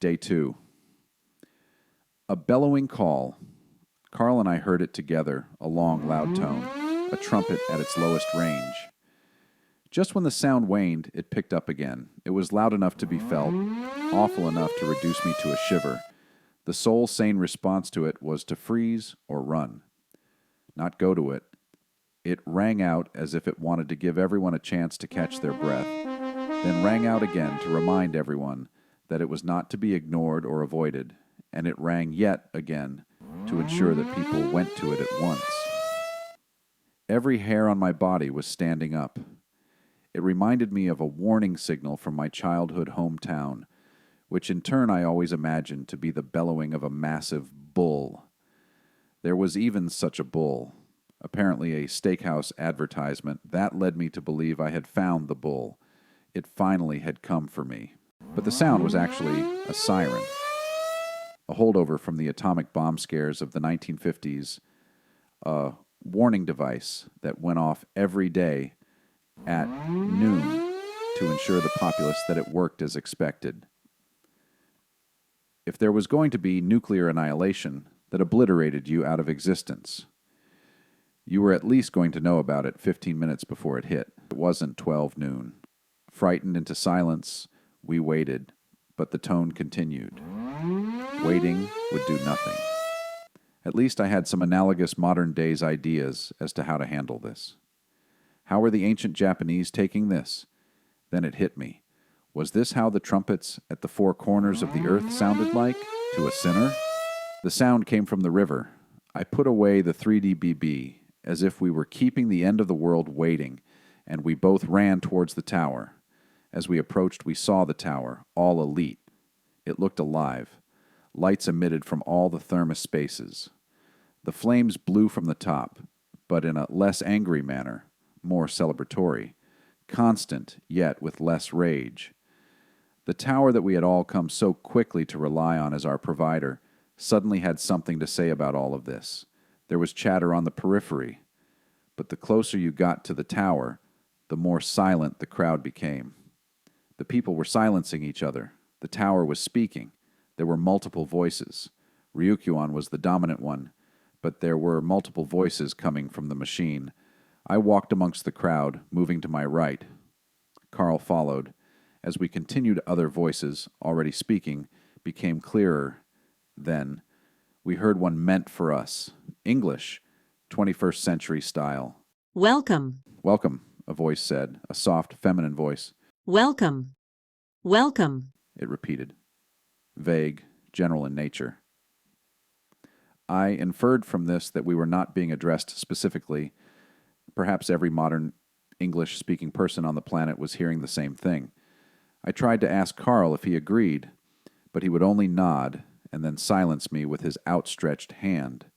Day 2. A bellowing call. Carl and I heard it together, a long, loud tone, a trumpet at its lowest range. Just when the sound waned, it picked up again. It was loud enough to be felt, awful enough to reduce me to a shiver. The sole sane response to it was to freeze or run. Not go to it. It rang out as if it wanted to give everyone a chance to catch their breath, then rang out again to remind everyone that it was not to be ignored or avoided, and it rang yet again to ensure that people went to it at once. Every hair on my body was standing up. It reminded me of a warning signal from my childhood hometown, which in turn I always imagined to be the bellowing of a massive bull. There was even such a bull, apparently a steakhouse advertisement. That led me to believe I had found the bull. It finally had come for me. But the sound was actually a siren, a holdover from the atomic bomb scares of the 1950s, a warning device that went off every day at noon to ensure the populace that it worked as expected. If there was going to be nuclear annihilation that obliterated you out of existence, you were at least going to know about it 15 minutes before it hit. It wasn't 12 noon. Frightened into silence, we waited, but the tone continued. Waiting would do nothing. At least I had some analogous modern days ideas as to how to handle this. How were the ancient Japanese taking this? Then it hit me. Was this how the trumpets at the four corners of the earth sounded like to a sinner? The sound came from the river. I put away the 3D BB as if we were keeping the end of the world waiting, and we both ran towards the tower. As we approached, we saw the tower, all elite. It looked alive. Lights emitted from all the thermos spaces. The flames blew from the top, but in a less angry manner, more celebratory, constant, yet with less rage. The tower that we had all come so quickly to rely on as our provider suddenly had something to say about all of this. There was chatter on the periphery, but the closer you got to the tower, the more silent the crowd became. The people were silencing each other. The tower was speaking. There were multiple voices. Ryukyuan was the dominant one, but there were multiple voices coming from the machine. I walked amongst the crowd, moving to my right. Carl followed. As we continued, other voices, already speaking, became clearer. Then we heard one meant for us. English, 21st century style. Welcome. Welcome, a voice said, a soft, feminine voice. Welcome. Welcome. It repeated. Vague, general in nature. I inferred from this that we were not being addressed specifically. Perhaps every modern English-speaking person on the planet was hearing the same thing. I tried to ask Carl if he agreed, but he would only nod and then silence me with his outstretched hand.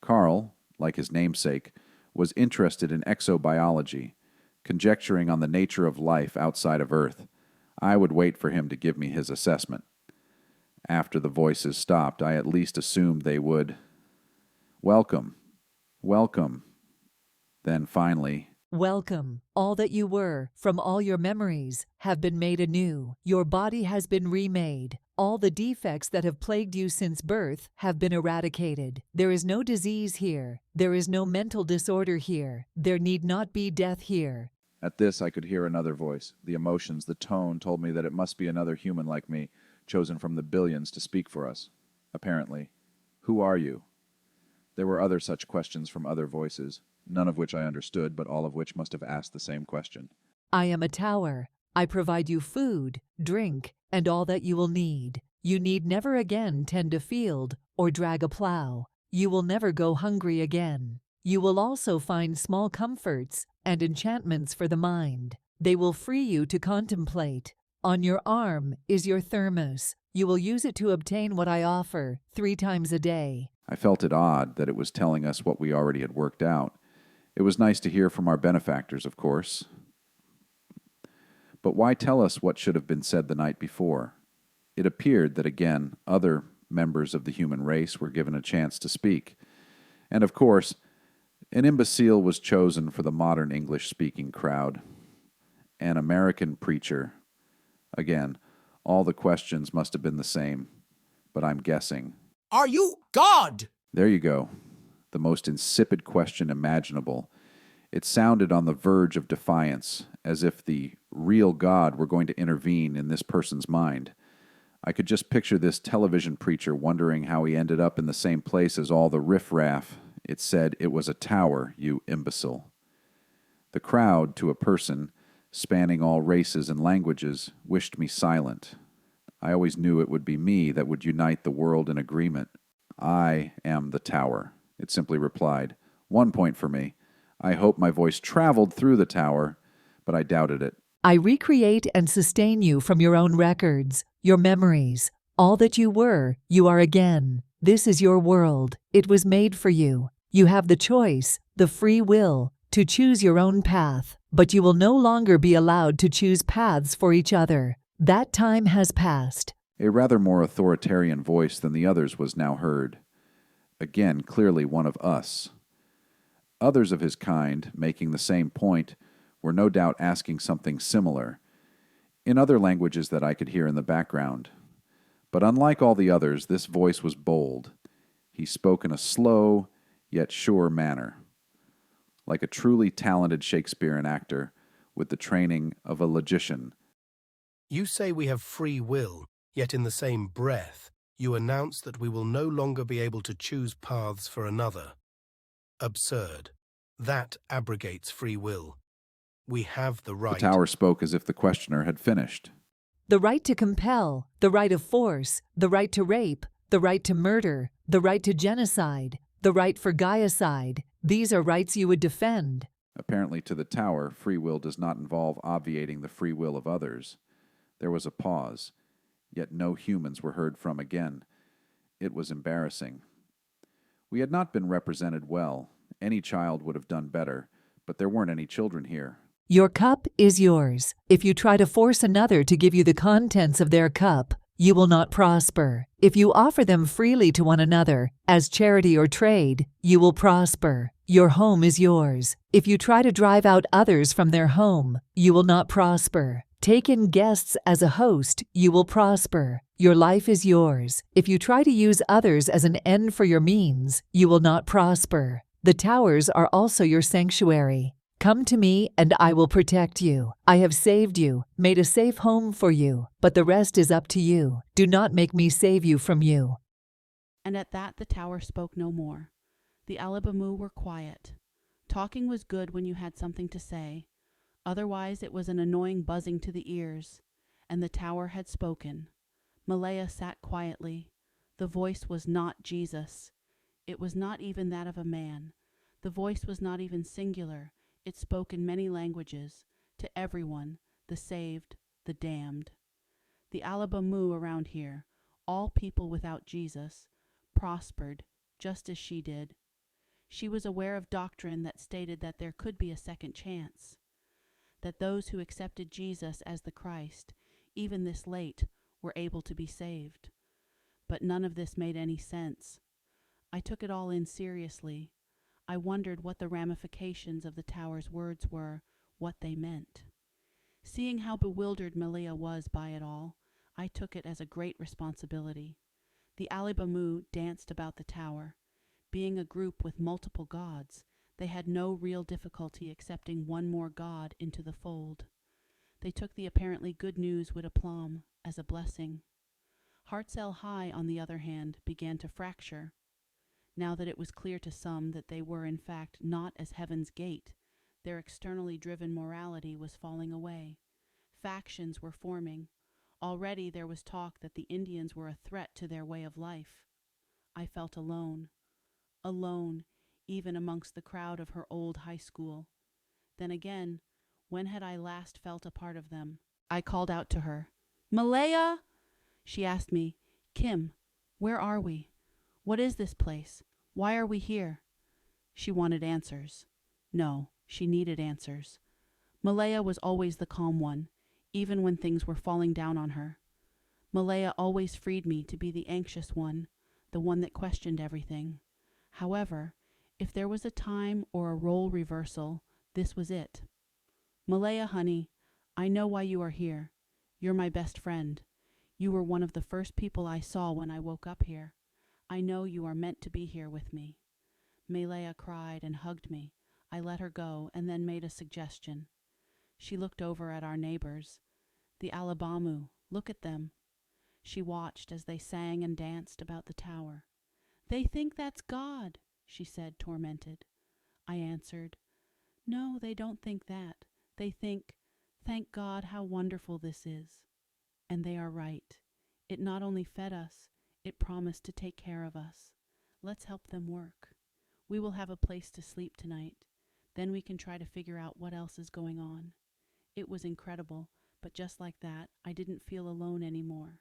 Carl, like his namesake, was interested in exobiology, conjecturing on the nature of life outside of Earth. I would wait for him to give me his assessment. After the voices stopped, I at least assumed they would. Welcome. Welcome. Then finally, Welcome. All that you were, from all your memories, have been made anew. Your body has been remade. All the defects that have plagued you since birth have been eradicated. There is no disease here. There is no mental disorder here. There need not be death here. At this I could hear another voice. The emotions, the tone told me that it must be another human like me, chosen from the billions to speak for us. Apparently. Who are you? There were other such questions from other voices, none of which I understood, but all of which must have asked the same question. I am a tower. I provide you food, drink, and all that you will need. You need never again tend a field or drag a plow. You will never go hungry again. You will also find small comforts and enchantments for the mind. They will free you to contemplate. On your arm is your thermos. You will use it to obtain what I offer 3 times a day. I felt it odd that it was telling us what we already had worked out. It was nice to hear from our benefactors, of course. But why tell us what should have been said the night before? It appeared that, again, other members of the human race were given a chance to speak. And, of course, an imbecile was chosen for the modern English-speaking crowd. An American preacher. Again, All the questions must have been the same, but I'm guessing. Are you God? There you go. The most insipid question imaginable. It sounded on the verge of defiance, as if the real God were going to intervene in this person's mind. I could just picture this television preacher wondering how he ended up in the same place as all the riffraff. It said it was a tower, you imbecile. The crowd, to a person, spanning all races and languages, wished me silent. I always knew it would be me that would unite the world in agreement. I am the tower, it simply replied. 1 point for me. I hope my voice traveled through the tower, but I doubted it. I recreate and sustain you from your own records, your memories. All that you were, you are again. This is your world. It was made for you. You have the choice, the free will, to choose your own path, but you will no longer be allowed to choose paths for each other. That time has passed. A rather more authoritarian voice than the others was now heard. Again, clearly one of us. Others of his kind, making the same point, were no doubt asking something similar, in other languages that I could hear in the background. But unlike all the others, this voice was bold. He spoke in a slow, yet sure manner, like a truly talented Shakespearean actor with the training of a logician. You say we have free will, yet in the same breath, you announce that we will no longer be able to choose paths for another. Absurd. That abrogates free will. We have the right. The tower spoke as if the questioner had finished. The right to compel, the right of force, the right to rape, the right to murder, the right to genocide, the right for gaiacide. These are rights you would defend. Apparently to the tower, free will does not involve obviating the free will of others. There was a pause, yet no humans were heard from again. It was embarrassing. We had not been represented well. Any child would have done better, but there weren't any children here. Your cup is yours. If you try to force another to give you the contents of their cup, you will not prosper. If you offer them freely to one another, as charity or trade, you will prosper. Your home is yours. If you try to drive out others from their home, you will not prosper. Take in guests as a host, you will prosper. Your life is yours. If you try to use others as an end for your means, you will not prosper. The towers are also your sanctuary. Come to me, and I will protect you. I have saved you, made a safe home for you, but the rest is up to you. Do not make me save you from you. And at that the tower spoke no more. The Alibamu were quiet. Talking was good when you had something to say. Otherwise it was an annoying buzzing to the ears. And the tower had spoken. Malaya sat quietly. The voice was not Jesus. It was not even that of a man. The voice was not even singular. It spoke in many languages, to everyone, the saved, the damned. The Alibamu around here, all people without Jesus, prospered just as she did. She was aware of doctrine that stated that there could be a second chance, that those who accepted Jesus as the Christ, even this late, were able to be saved. But none of this made any sense. I took it all in seriously. I wondered what the ramifications of the tower's words were, what they meant. Seeing how bewildered Malia was by it all, I took it as a great responsibility. The Alibamu danced about the tower. Being a group with multiple gods, they had no real difficulty accepting one more god into the fold. They took the apparently good news with aplomb, as a blessing. Hartzell High, on the other hand, began to fracture. Now that it was clear to some that they were in fact not as heaven's gate, their externally driven morality was falling away. Factions were forming. Already there was talk that the Indians were a threat to their way of life. I felt alone. Alone, even amongst the crowd of her old high school. Then again, when had I last felt a part of them? I called out to her. "Malaya!" She asked me, "Kim, where are we? What is this place? Why are we here?" She wanted answers. No, she needed answers. Malaya was always the calm one, even when things were falling down on her. Malaya always freed me to be the anxious one, the one that questioned everything. However, if there was a time or a role reversal, this was it. "Malaya, honey, I know why you are here. You're my best friend. You were one of the first people I saw when I woke up here. I know you are meant to be here with me." Malaya cried and hugged me. I let her go and then made a suggestion. She looked over at our neighbors. "The Alabamu, look at them." She watched as they sang and danced about the tower. "They think that's God," she said, tormented. I answered, "No, they don't think that. They think, 'Thank God, how wonderful this is.'" And they are right. It not only fed us, it promised to take care of us. Let's help them work. We will have a place to sleep tonight. Then we can try to figure out what else is going on. It was incredible, but just like that, I didn't feel alone anymore.